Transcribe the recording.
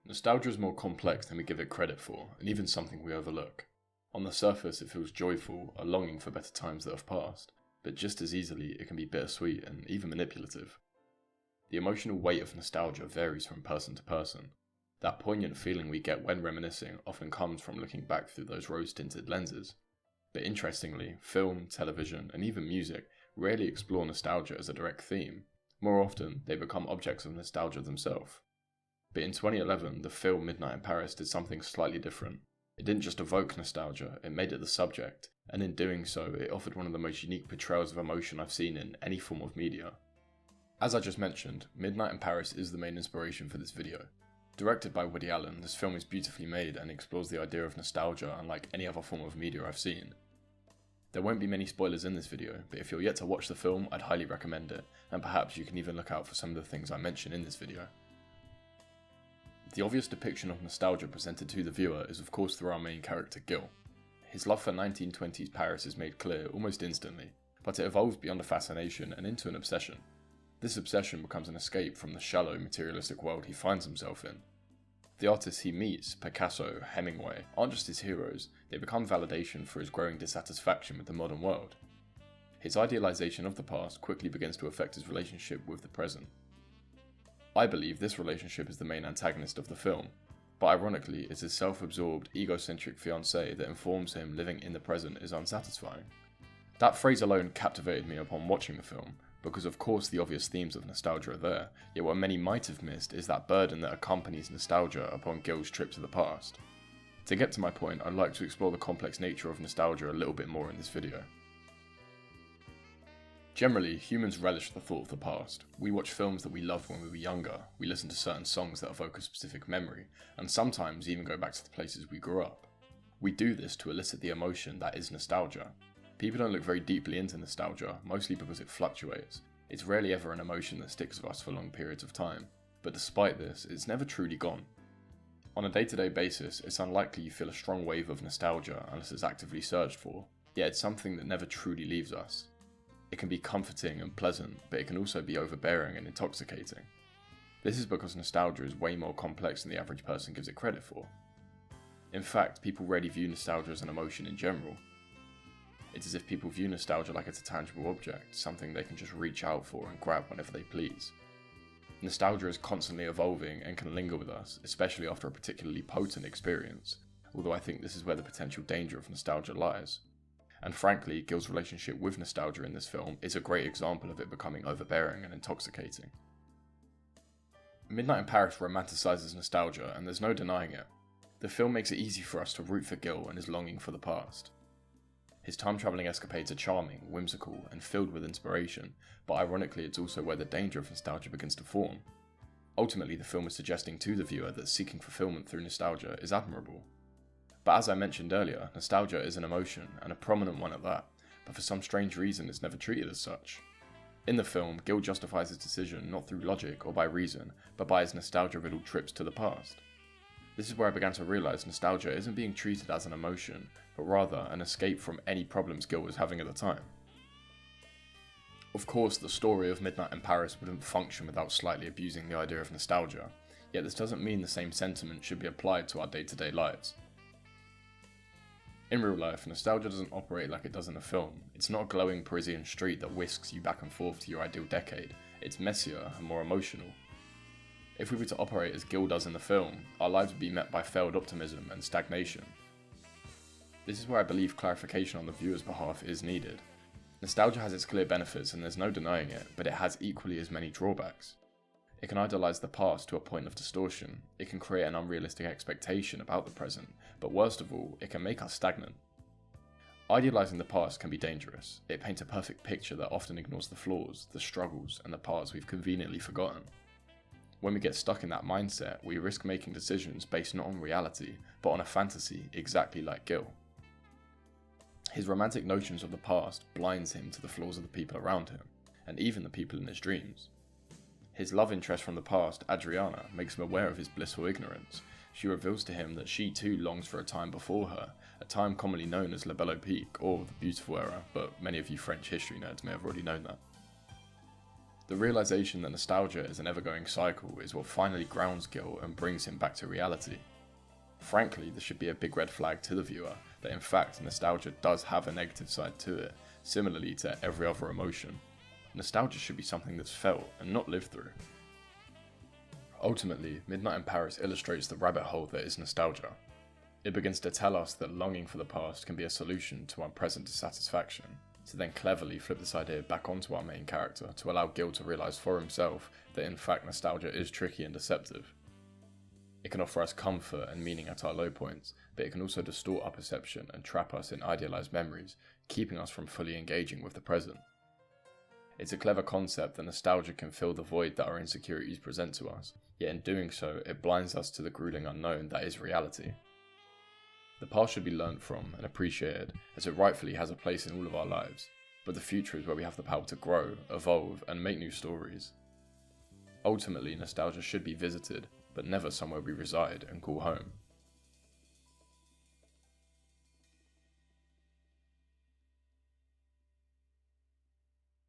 Nostalgia is more complex than we give it credit for, and even something we overlook. On the surface it feels joyful, a longing for better times that have passed, but just as easily it can be bittersweet and even manipulative. The emotional weight of nostalgia varies from person to person. That poignant feeling we get when reminiscing often comes from looking back through those rose-tinted lenses. But interestingly, film, television, and even music rarely explore nostalgia as a direct theme. More often, they become objects of nostalgia themselves. But in 2011, the film Midnight in Paris did something slightly different. It didn't just evoke nostalgia, it made it the subject, and in doing so, it offered one of the most unique portrayals of emotion I've seen in any form of media. As I just mentioned, Midnight in Paris is the main inspiration for this video. Directed by Woody Allen, this film is beautifully made and explores the idea of nostalgia unlike any other form of media I've seen. There won't be many spoilers in this video, but if you're yet to watch the film, I'd highly recommend it, and perhaps you can even look out for some of the things I mention in this video. The obvious depiction of nostalgia presented to the viewer is of course through our main character Gil. His love for 1920s Paris is made clear almost instantly, but it evolves beyond a fascination and into an obsession. This obsession becomes an escape from the shallow, materialistic world he finds himself in. The artists he meets, Picasso, Hemingway, aren't just his heroes, they become validation for his growing dissatisfaction with the modern world. His idealization of the past quickly begins to affect his relationship with the present. I believe this relationship is the main antagonist of the film, but ironically it's his self-absorbed, egocentric fiancée that informs him living in the present is unsatisfying. That phrase alone captivated me upon watching the film, because of course the obvious themes of nostalgia are there, yet what many might have missed is that burden that accompanies nostalgia upon Gil's trip to the past. To get to my point, I'd like to explore the complex nature of nostalgia a little bit more in this video. Generally, humans relish the thought of the past. We watch films that we loved when we were younger, we listen to certain songs that evoke a specific memory, and sometimes even go back to the places we grew up. We do this to elicit the emotion that is nostalgia. People don't look very deeply into nostalgia, mostly because it fluctuates. It's rarely ever an emotion that sticks with us for long periods of time, but despite this, it's never truly gone. On a day-to-day basis, it's unlikely you feel a strong wave of nostalgia unless it's actively searched for, yet it's something that never truly leaves us. It can be comforting and pleasant, but it can also be overbearing and intoxicating. This is because nostalgia is way more complex than the average person gives it credit for. In fact, people rarely view nostalgia as an emotion in general. It's as if people view nostalgia like it's a tangible object, something they can just reach out for and grab whenever they please. Nostalgia is constantly evolving and can linger with us, especially after a particularly potent experience, although I think this is where the potential danger of nostalgia lies. And frankly, Gil's relationship with nostalgia in this film is a great example of it becoming overbearing and intoxicating. Midnight in Paris romanticizes nostalgia, and there's no denying it. The film makes it easy for us to root for Gil and his longing for the past. His time-travelling escapades are charming, whimsical, and filled with inspiration, but ironically it's also where the danger of nostalgia begins to form. Ultimately, the film is suggesting to the viewer that seeking fulfillment through nostalgia is admirable. But as I mentioned earlier, nostalgia is an emotion, and a prominent one at that, but for some strange reason it's never treated as such. In the film, Gil justifies his decision not through logic or by reason, but by his nostalgia-riddled trips to the past. This is where I began to realise nostalgia isn't being treated as an emotion, but rather an escape from any problems Gil was having at the time. Of course, the story of Midnight in Paris wouldn't function without slightly abusing the idea of nostalgia, yet this doesn't mean the same sentiment should be applied to our day-to-day lives. In real life, nostalgia doesn't operate like it does in a film. It's not a glowing Parisian street that whisks you back and forth to your ideal decade. It's messier and more emotional. If we were to operate as Gil does in the film, our lives would be met by failed optimism and stagnation. This is where I believe clarification on the viewer's behalf is needed. Nostalgia has its clear benefits and there's no denying it, but it has equally as many drawbacks. It can idolise the past to a point of distortion, it can create an unrealistic expectation about the present, but worst of all, it can make us stagnant. Idealising the past can be dangerous. It paints a perfect picture that often ignores the flaws, the struggles, and the parts we've conveniently forgotten. When we get stuck in that mindset, we risk making decisions based not on reality, but on a fantasy exactly like Gil. His romantic notions of the past blinds him to the flaws of the people around him, and even the people in his dreams. His love interest from the past, Adriana, makes him aware of his blissful ignorance. She reveals to him that she too longs for a time before her, a time commonly known as La Belle Époque, or the Beautiful Era, but many of you French history nerds may have already known that. The realization that nostalgia is an ever-going cycle is what finally grounds Gil and brings him back to reality. Frankly, this should be a big red flag to the viewer that in fact nostalgia does have a negative side to it, similarly to every other emotion. Nostalgia should be something that's felt and not lived through. Ultimately, Midnight in Paris illustrates the rabbit hole that is nostalgia. It begins to tell us that longing for the past can be a solution to our present dissatisfaction, to then cleverly flip this idea back onto our main character to allow Gil to realise for himself that in fact nostalgia is tricky and deceptive. It can offer us comfort and meaning at our low points, but it can also distort our perception and trap us in idealised memories, keeping us from fully engaging with the present. It's a clever concept that nostalgia can fill the void that our insecurities present to us, yet in doing so, it blinds us to the grueling unknown that is reality. The past should be learnt from and appreciated, as it rightfully has a place in all of our lives, but the future is where we have the power to grow, evolve, and make new stories. Ultimately, nostalgia should be visited, but never somewhere we reside and call home.